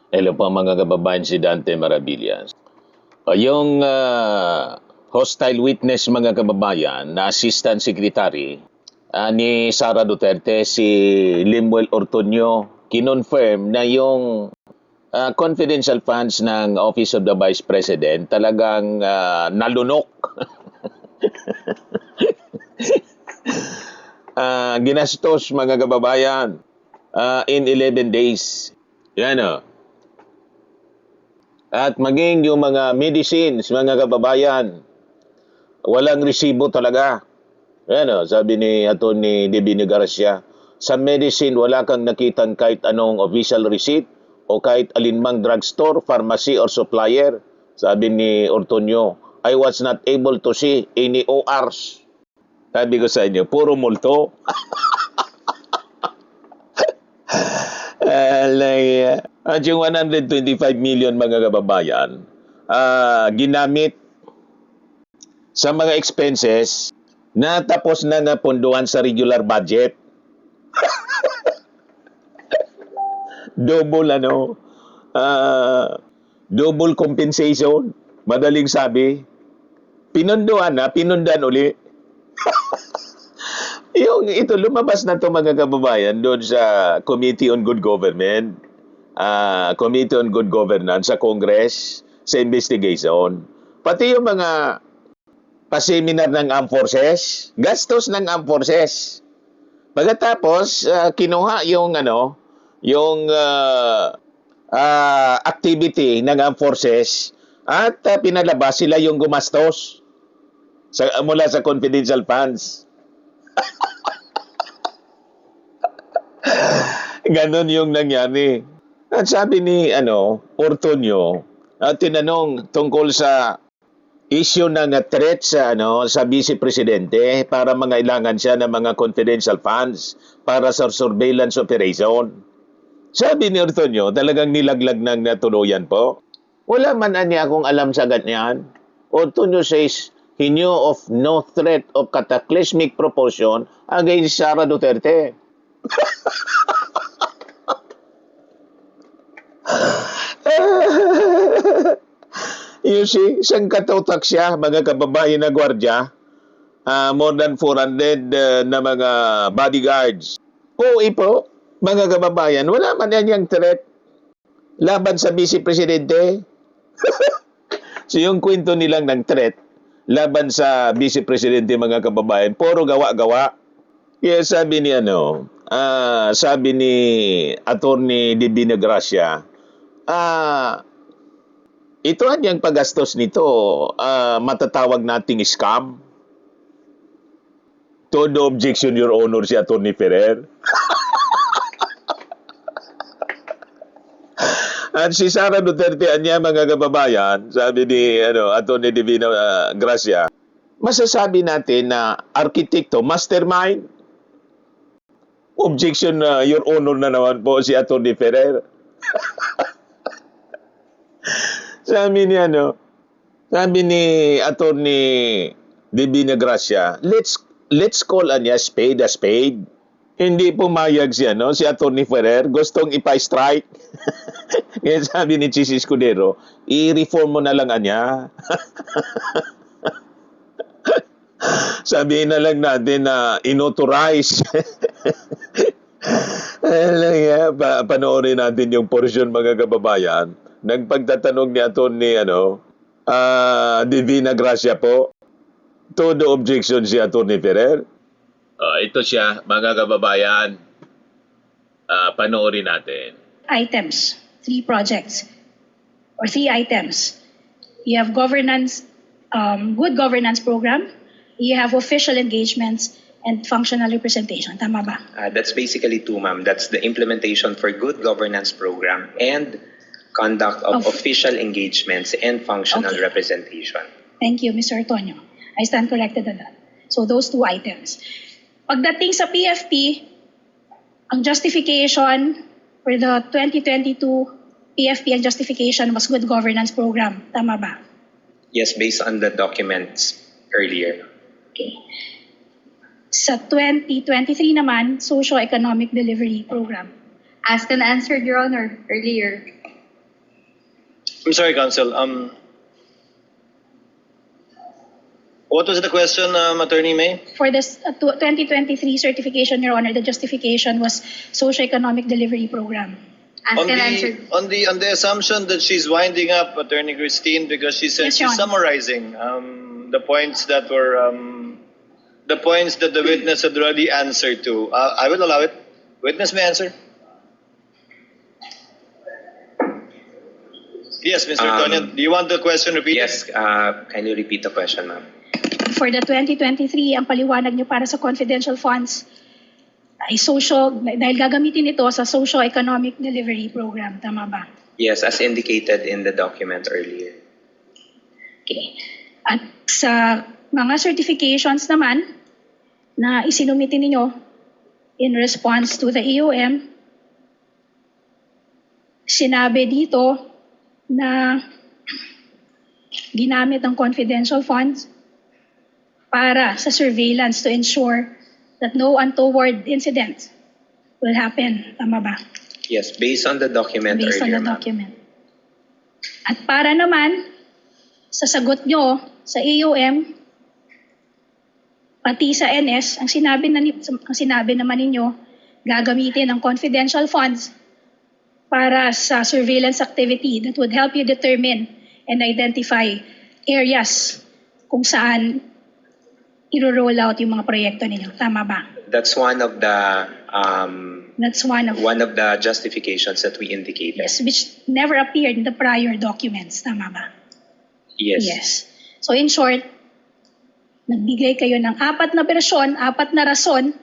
Hello po mga kababayan, si Dante Maravillas. Yung hostile witness mga kababayan na Assistant Secretary ni Sara Duterte, si Limuel Ortuño, kinonfirm na yung confidential funds ng Office of the Vice President talagang nalunok. Ginastos mga kababayan in 11 days. Yan o. At maging yung mga medicines, mga kababayan, walang resibo talaga. Yan o, sabi ni Atty. Divino Garcia, sa medicine wala kang nakitang kahit anong official receipt o kahit alinmang drugstore, pharmacy or supplier. Sabi ni Ortuño, I was not able to see any ORs. Sabi ko sa inyo, puro multo. At yung 125 million mga kababayan, ginamit sa mga expenses na tapos na napunduhan sa regular budget. Double double compensation, madaling sabi. Pinundan uli. Yung ito, lumabas na to mga kababayan doon sa Committee on Good Government, Committee on Good Governance sa Congress, sa investigation. Pati yung mga pa-seminar ng Armed Forces, gastos ng Armed Forces. Pagkatapos, kinuha yung activity ng Armed Forces at pinalabas sila yung gumastos mula sa confidential funds. Ganon yung nangyari. At sabi ni Ortuño, tinanong tungkol sa issue ng threat sa Vice Presidente para mangailangan siya ng mga confidential funds para sa surveillance operation. Sabi ni Ortuño, talagang nilaglag ng natuluyan po. Wala man niya akong alam sa ganyan. Ortuño says he knew of no threat of cataclysmic proportion against Sara Duterte. You see, isang katutak siya, mga kababayan na gwardya, more than 400 na mga bodyguards. Oo po, mga kababayan, wala man yan yung threat laban sa Vice Presidente. So yung kwento nilang ng threat laban sa Vice Presidente, mga kababayan, puro gawa-gawa. Kaya sabi ni sabi ni Atty. Divino Gracia, ito ang paggastos nito, matatawag nating scam. Todo objection, Your Honor, si Atty. Ferrer. At si Sara Duterte, anya mga kababayan, sabi ni Atty. Divino Gracia, masasabi natin na arkitekto, mastermind. Objection, Your Honor, na naman po si Atty. Ferrer. Sabi ni Atty. Divino Gracia, let's call spade a spade. Hindi pumayag si Atty. Ferrer, gustong ipa-strike. Kaya sabi ni Chis Escudero, i-reform mo na lang Sabihin na lang natin na inauthorize. Panoorin natin yung portion, mga kababayan. Nagpagtatanong ni Atty. Divina Gracia po, todo objection si Atty. Ferrer. Ito siya, mga kababayan. Panoorin natin. Items, 3 projects, or 3 items. You have governance, good governance program, you have official engagements, and functional representation. Tama ba? That's basically 2, ma'am. That's the implementation for good governance program and conduct of official engagements and functional representation. Thank you, Mr. Antonio. I stand corrected on that. So those 2 items. Pagdating sa PFP, ang justification for the 2022 PFP and justification was good governance program. Tama ba? Yes, based on the documents earlier. Okay. Sa 2023 naman, socio-economic delivery program. Asked and answered, Your Honor, earlier. I'm sorry, Counsel. What was the question, Attorney May? For this 2023 certification, Your Honor, the justification was Socio-Economic Delivery Program. On the assumption that she's winding up, Attorney Christine, because she said Yes, Your she's Honor. summarizing the points that were the points that the witness had already answered to. I will allow it. Witness may answer. Yes, Mr. Tonyo, do you want the question repeated? Yes, can you repeat the question, ma'am? For the 2023, ang paliwanag niyo para sa confidential funds ay dahil gagamitin ito sa Socio-Economic Delivery Program. Tama ba? Yes, as indicated in the document earlier. Okay. At sa mga certifications naman na isinumitin ninyo in response to the EOM, sinabi dito na ginamit ang confidential funds para sa surveillance to ensure that no untoward incident will happen. Tama ba? Yes, based on the document Based on earlier, the ma'am. document. At para naman sa sagot nyo sa EOM, pati sa NS, ang sinabi naman ninyo, gagamitin ang confidential funds para sa surveillance activity that would help you determine and identify areas kung saan i-roll out yung mga proyekto ninyo. Tama ba? That's one of the That's one of the justifications that we indicated. yes, which never appeared in the prior documents. Tama ba? Yes. Yes. So in short, nagbigay kayo ng 4 na bersyon, 4 na rason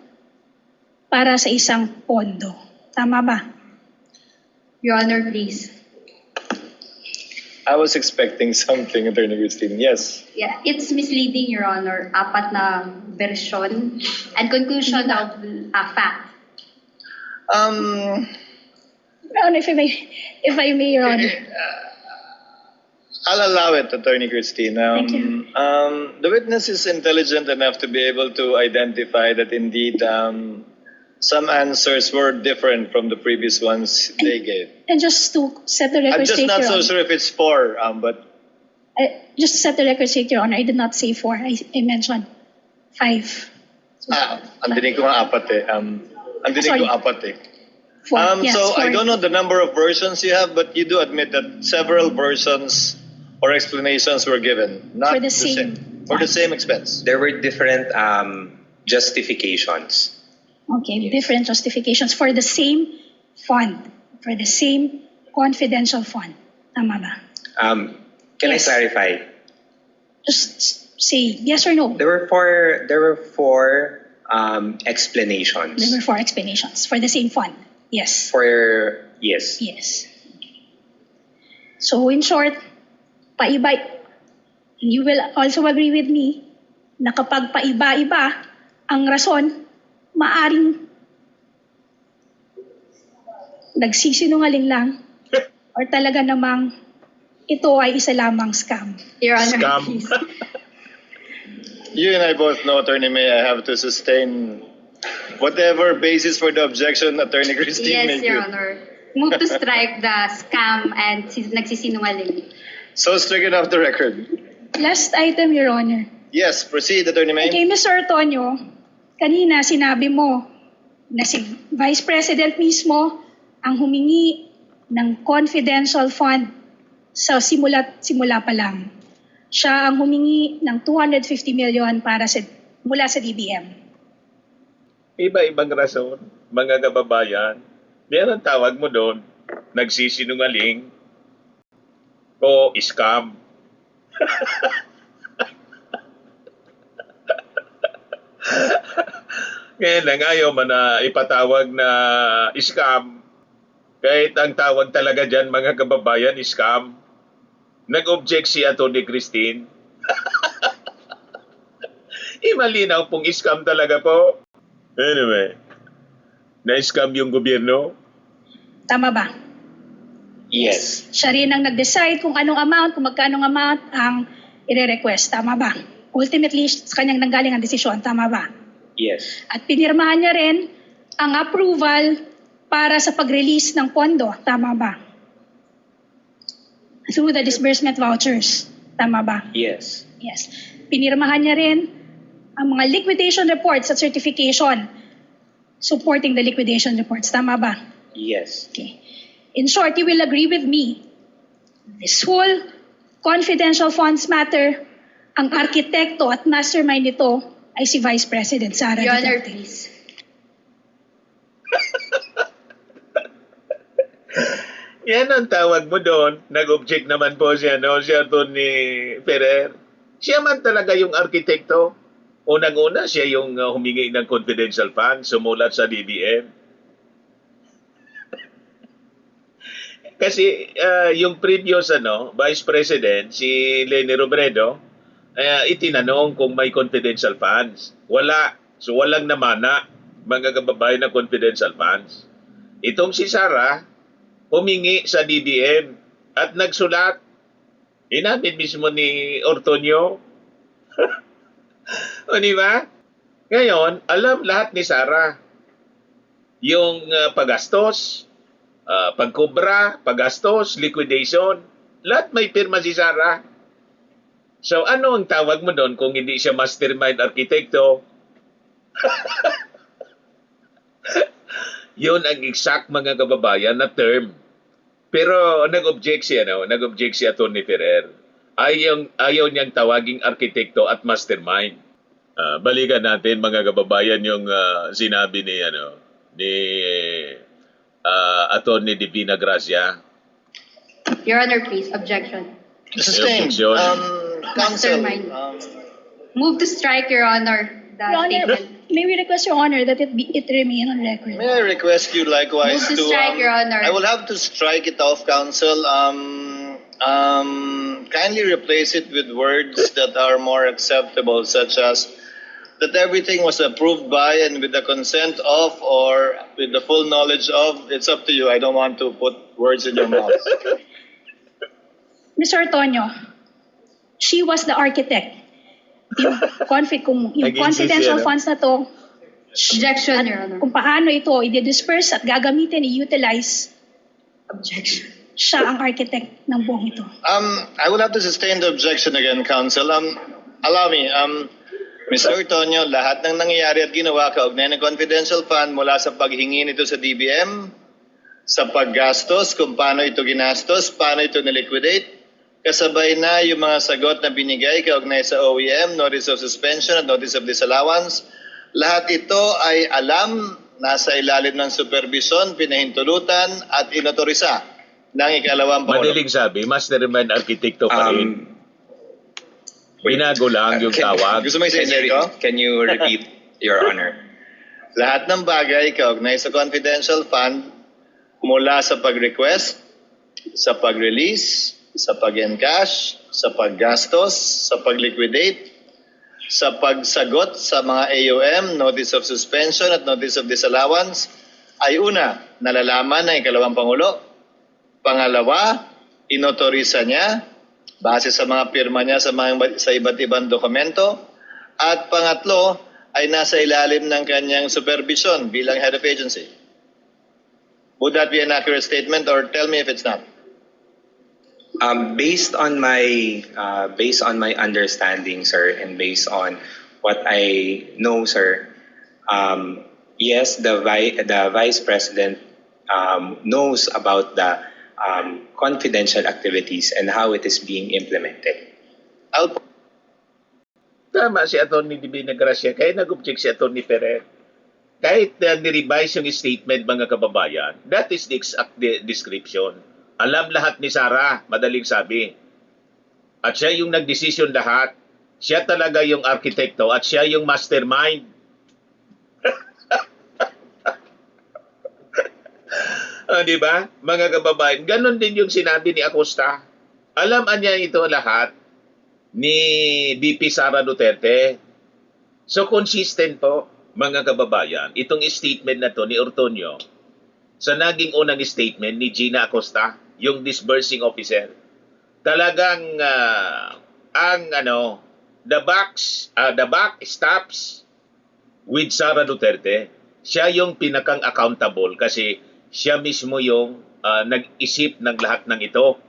para sa isang pondo. Tama ba? Your Honor, please. I was expecting something, Attorney Christine. Yes. Yeah, it's misleading, Your Honor. 4 na version and conclusion of fact. Your Honor, if I may, Your Honor. I'll allow it, Attorney Christine. Thank you. The witness is intelligent enough to be able to identify that indeed some answers were different from the previous ones they gave. And just to set the record I'm just straight, not Your so Honor. sure if it's 4, but Just to set the record straight, Your Honor, I did not say 4. I mentioned 5. ang dinig ko nga 4 eh. Ang dinig ko Sorry. 4 eh. 4. Yes, So 4. I don't know the number of versions you have, but you do admit that several versions or explanations were given, not For the same for the same expense. There were different justifications. Okay, Yes. different justifications for the same fund, for the same confidential fund. Tama ba? Can Yes. I clarify? Just say yes or no. There were four explanations. There were 4 explanations for the same fund. Yes. Yes. Yes. So in short, you will also agree with me na kapag paiba-iba ang rason, maaring nagsisinungaling lang or talaga namang ito ay isa lamang scam. Your Honor, Scam. please. You and I both know, Attorney May, I have to sustain whatever basis for the objection Attorney Christine Yes, made. Your Honor. Move to strike the scam and nagsisinungaling. So stricken off the record. Last item, Your Honor. Yes, proceed, Attorney May. Okay, Mr. Antonio, kanina sinabi mo na si Vice President mismo ang humingi ng confidential fund sa simula pa lang. Siya ang humingi ng 250 million mula sa DBM. Iba-ibang rason, mga kababayan. Yan ang tawag mo doon, nagsisinungaling o scam. Ngayon lang ayaw man na ipatawag na scam. Kahit ang tawag talaga dyan, mga kababayan, scam. Nag-object si Atty. Christine. Malinaw pong scam talaga po. Anyway, na-scam yung gobyerno. Tama ba? Yes. Siya rin ang nag-decide kung magkano amount ang ire-request. Tama ba? Ultimately, sa kanyang nanggaling ang desisyon. Tama ba? Yes. At pinirmahan niya rin ang approval para sa pag-release ng pondo. Tama ba? through the disbursement vouchers. Tama ba? Yes. Yes. Pinirmahan niya rin ang mga liquidation reports at certification supporting the liquidation reports. Tama ba? Yes. Okay. In short, you will agree with me. This whole confidential funds matter, ang arkitekto at mastermind nito ay si Vice President Sara Your Honor, Duterte. please. Yan ang tawag mo doon. Nag-object naman po siya, no? Si Atty. Ferrer. Siya man talaga yung arkitekto. Unang-una, siya yung humingi ng confidential funds, sumulat sa DBM. Kasi yung previous Vice President, si Leni Robredo, itinanong kung may confidential funds. Wala. So walang namana, mga kababayan, ng confidential funds. Itong si Sara, humingi sa DBM at nagsulat. Inamin mismo ni Ortonio. O di ba? Ngayon, alam lahat ni Sara yung paggastos, pagkobra, paggastos, liquidation, lahat may pirma si Sara. So ano ang tawag mo doon kung hindi siya mastermind arkitekto? Yun ang exact, mga kababayan, na term. Pero nag-object si Atty. Ferrer. Ayaw niyang tawaging arkitekto at mastermind. Balikan natin, mga kababayan, yung sinabi ni Atty. Divina Gracia. Your Honor, please. Objection. Sustained. Objection. Counsel, Mastermind. Move to strike, Your Honor, the Your Honor, statement. may we request, Your Honor, that it remain on record? may I request you likewise Move to strike, Your Honor. I will have to strike it off, Counsel. Kindly replace it with words that are more acceptable, such as that everything was approved by and with the consent of or with the full knowledge of. It's up to you. I don't want to put words in your mouth. Mr. Antonio, she was the architect. Yung, Nag-insist confidential yan, funds na to, Objection, Your Honor. kung paano ito i-disperse at gagamitin, i-utilize, Objection. siya ang architect ng buong ito. I will have to sustain the objection again, Counsel. Allow me. Mr. Antonio, lahat ng nangyayari at ginawa kaugnay ng confidential fund mula sa paghingi nito sa DBM, sa paggastos, kung paano ito ginastos, paano ito niliquidate, kasabay na yung mga sagot na binigay kaugnay sa OEM, Notice of Suspension at Notice of Disallowance. Lahat ito ay alam, nasa ilalim ng supervision, pinahintulutan at inotorisa ng ikalawang Pangulo. Madaling sabi, mastermind arkitekto pa rin. Binago lang yung tawag. Gusto mo i-say ko? Can you repeat, Your Honor? Lahat ng bagay kaugnay sa confidential fund mula sa pag-request, sa pag-release, sa pag-encash, sa paggastos, sa pag-liquidate, sa pagsagot sa mga AUM, Notice of Suspension at Notice of Disallowance, ay una, nalalaman ng ikalawang Pangulo. Pangalawa, inotorisa niya base sa mga pirma niya sa iba't ibang dokumento. At pangatlo, ay nasa ilalim ng kanyang supervision bilang head of agency. Would that be an accurate statement, or tell me if it's not? Based on my understanding, sir, and based on what I know, sir, yes, the Vice President knows about the confidential activities and how it is being implemented. Tama si Atty. Divina Gracia, kaya nag-object si Atty. Ferrer. Kahit ni-revise yung statement, mga kababayan, that is the exact description. Alam lahat ni Sara, madaling sabi. At siya yung nagdesisyon lahat. Siya talaga yung arkitekto at siya yung mastermind. Di ba? Mga kababayan, ganon din yung sinabi ni Acosta. Alam niya ito lahat ni VP Sara Duterte. So consistent po, mga kababayan, itong statement na to ni Ortonio sa naging unang statement ni Gina Acosta, yung disbursing officer. Talagang the back stops with Sara Duterte. Siya yung pinakang accountable kasi siya mismo yung nag-isip ng lahat ng ito.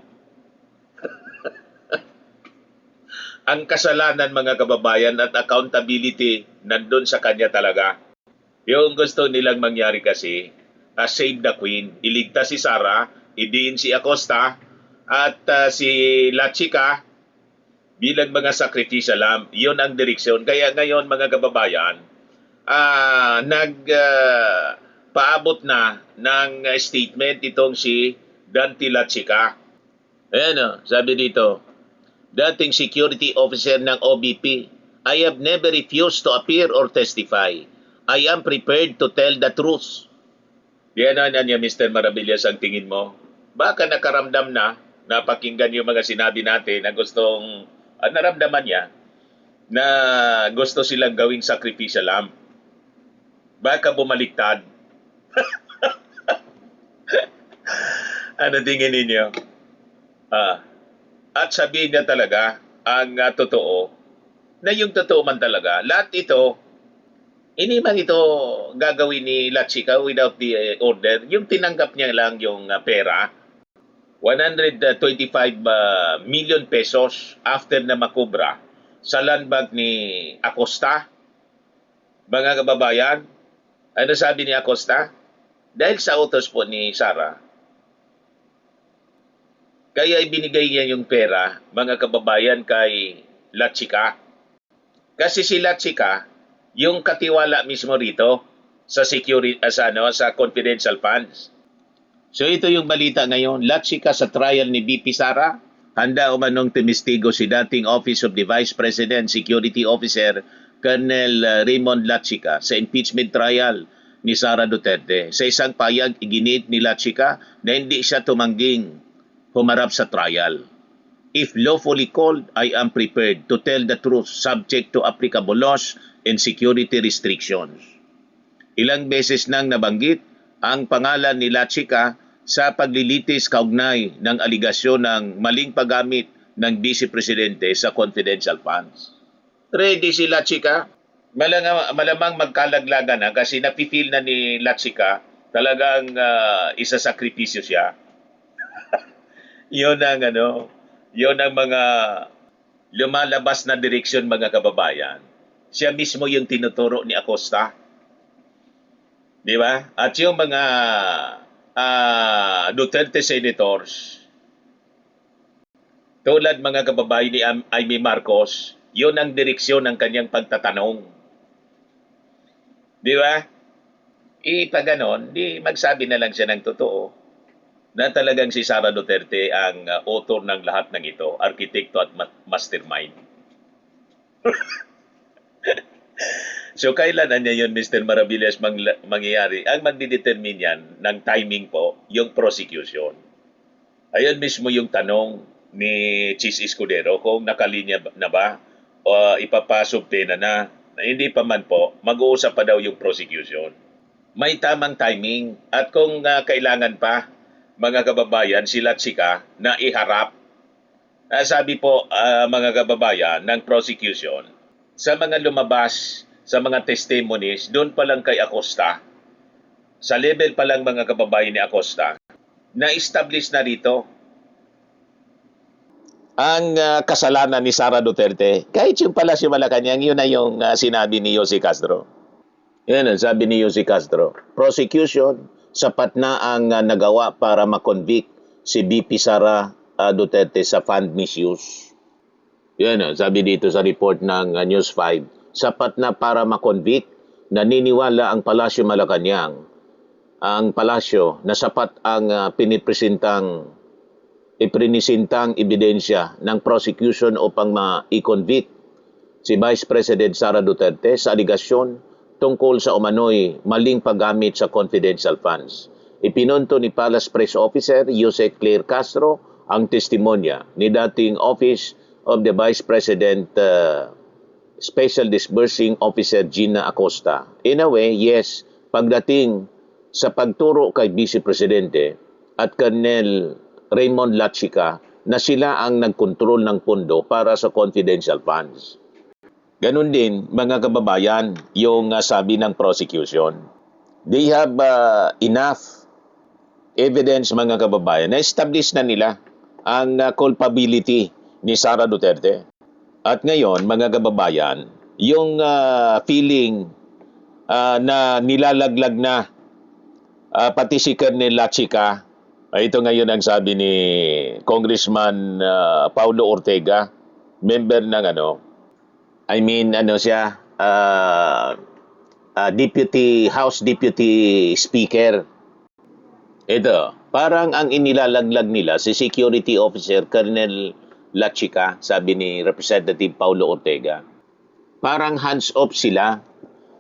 Ang kasalanan mga kababayan at accountability nandun sa kanya talaga. Yung gusto nilang mangyari kasi, save the queen, iligtas si Sara, idiin si Acosta, at si La Chica bilang mga sacrificial lamb. Yun ang direksyon. Kaya ngayon mga kababayan, paabot na ng statement itong si Dante La Chica. Ayan o, sabi dito, dating security officer ng OBP, I have never refused to appear or testify. I am prepared to tell the truth. Yan na niya, Mr. Maravillas, ang tingin mo. Baka nakaramdam na, napakinggan yung mga sinabi natin na gustong, naramdaman niya, na gusto silang gawing sacrificial lamb. Baka bumaliktad. Ano tingin ninyo? At sabihin niya talaga ang totoo, na yung totoo man talaga. Lahat ito, hindi man ito gagawin ni La Chica without the order. Yung tinanggap niya lang yung pera, 125 million pesos after na makubra sa land bank ni Acosta. Mga kababayan, ano sabi ni Acosta? Dahil sa utos po ni Sara, kaya ibinigay niya yung pera, mga kababayan, kay La Chica. Kasi si La Chica, yung katiwala mismo rito sa security, sa confidential funds. So ito yung balita ngayon. La Chica sa trial ni BP Sara. Handa umanong tumistigo si dating Office of the Vice President Security Officer Colonel Raymond La Chica sa impeachment trial ni Sara Duterte. Sa isang payag, iginit ni La Chica na hindi siya tumangging humarap sa trial. If lawfully called, I am prepared to tell the truth subject to applicable laws and security restrictions. Ilang beses nang nabanggit ang pangalan ni La Chica sa paglilitis kaugnay ng aligasyon ng maling paggamit ng Vice Presidente sa confidential funds. Ready si La Chica? Malamang magkalaglagan na kasi napifeel na ni La Chica talagang isasakripisyo siya. Yun ang mga lumalabas na direksyon mga kababayan. Siya mismo yung tinuturo ni Acosta. Di ba? At yung mga Duterte senators, tulad mga kababayan ni Amy Marcos, yun ang direksyon ng kanyang pagtatanong. Di ba? Pag ganon, di magsabi na lang siya ng totoo na talagang si Sara Duterte ang author ng lahat ng ito, arkitekto at mastermind. So kailan niya yun, Mr. Maravillas, mangyayari? Ang magdidetermine yan ng timing po, yung prosecution. Ayun mismo yung tanong ni Chis Escudero kung nakalinya na ba o ipapasok pena na. Hindi pa man po, mag-uusap pa daw yung prosecution. May tamang timing at kung kailangan pa, mga kababayan, si La Chica na iharap. Sabi po mga kababayan ng prosecution, sa mga lumabas, sa mga testimonies, doon pa lang kay Acosta, sa level pa lang mga kababayan ni Acosta, na-establish na rito ang kasalanan ni Sara Duterte. Kahit yung Palasyo Malacanang, yun na yung sinabi ni Jose Castro. Yan ang sabi ni Jose Castro. Prosecution, sapat na ang nagawa para makonvict si BP Sara Duterte sa fund misuse. Yan sabi dito sa report ng News 5. Sapat na para makonvict, naniniwala ang Palasyo Malacanang, ang Palasyo, na sapat ang iprinisintang ebidensya ng prosecution upang ma-convict si Vice President Sara Duterte sa aligasyon tungkol sa umano'y maling paggamit sa confidential funds. Ipinunto ni Palace Press Officer Jose Claire Castro ang testimonya ni dating Office of the Vice President Special Disbursing Officer Gina Acosta. In a way, yes, pagdating sa pagturo kay Vice Presidente at Colonel Raymond La Chica na sila ang nagkontrol ng pondo para sa confidential funds. Ganun din, mga kababayan, yung sabi ng prosecution. They have enough evidence, mga kababayan, na establish na nila ang culpability ni Sara Duterte. At ngayon, mga kababayan, yung feeling na nilalaglag na pati si Colonel Lachica, ito ngayon ang sabi ni Congressman Paulo Ortega, member ng siya, House Deputy Speaker. Ito, parang ang inilalaglag nila si Security Officer Colonel Lachica, sabi ni Representative Paulo Ortega. Parang hands-off sila.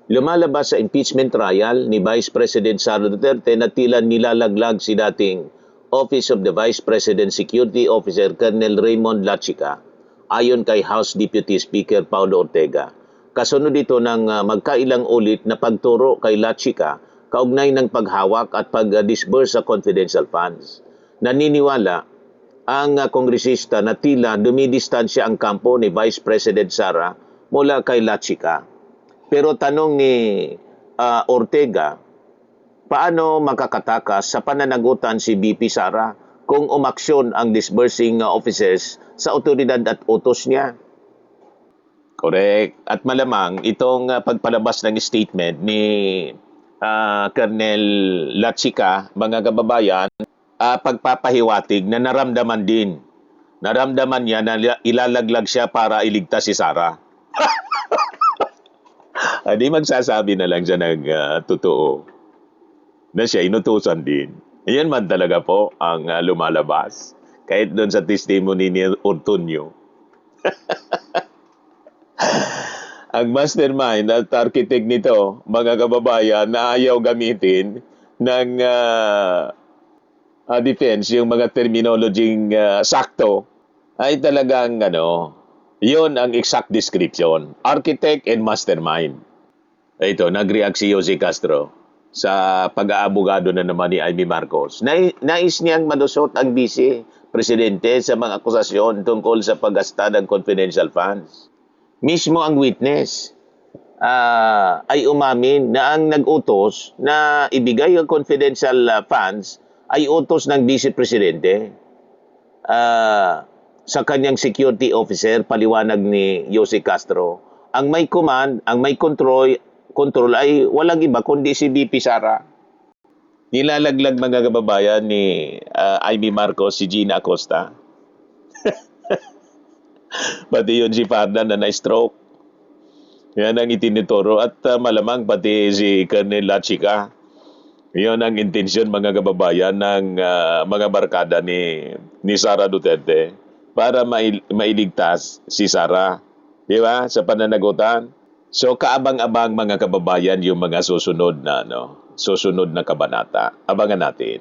Lumalabas sa impeachment trial ni Vice President Sara Duterte na tila nilalaglag si dating Office of the Vice President Security Officer Colonel Raymond Lachica ayon kay House Deputy Speaker Paulo Ortega. Kasunod ito ng magkailang ulit na pagturo kay Lachica kaugnay ng paghawak at pag-disburse sa confidential funds. Naniniwala ang kongresista na tila dumidistansya ang kampo ni Vice President Sara mula kay Lachica. Pero tanong ni Ortega, paano makakatakas sa pananagutan si VP Sara kung umaksyon ang disbursing officers sa otoridad at utos niya? Correct. At malamang itong pagpalabas ng statement ni Colonel Lachica, mga kababayan, pagpapahiwatig na naramdaman din. Naramdaman niya na ilalaglag siya para iligtas si Sara. Di magsasabi na lang siya ng totoo na siya inutusan din. Yan man talaga po ang lumalabas. Kahit doon sa testimony ni Ortonio. Ang mastermind at architect nito, mga kababayan, na ayaw gamitin ng defense, yung mga terminologing sakto, ay talagang yun ang exact description. Architect and mastermind. Ito, nag-react si Jose Castro sa pag-aabogado na naman ni Amy Marcos. Nais niyang malusot ang vice presidente sa mga akusasyon tungkol sa paggasta ng confidential funds. Mismo ang witness ay umamin na ang nag-utos na ibigay ang confidential funds ay utos ng vice presidente sa kanyang security officer, paliwanag ni Jose Castro. Ang may command, ang may control ay walang iba kundi si VP Sara. Nilalaglag, mga kababayan, ni Amy Marcos si Gina Acosta. Pati yun si Fardan na na-stroke. Yan ang itinuturo. At malamang pati si Colonel Lachica. Yan ang intensyon, mga kababayan, ng mga barkada ni Sara Duterte para mailigtas si Sara. Di ba? Sa pananagutan. So kaabang-abang, mga kababayan, yung mga susunod na kabanata. Abangan natin.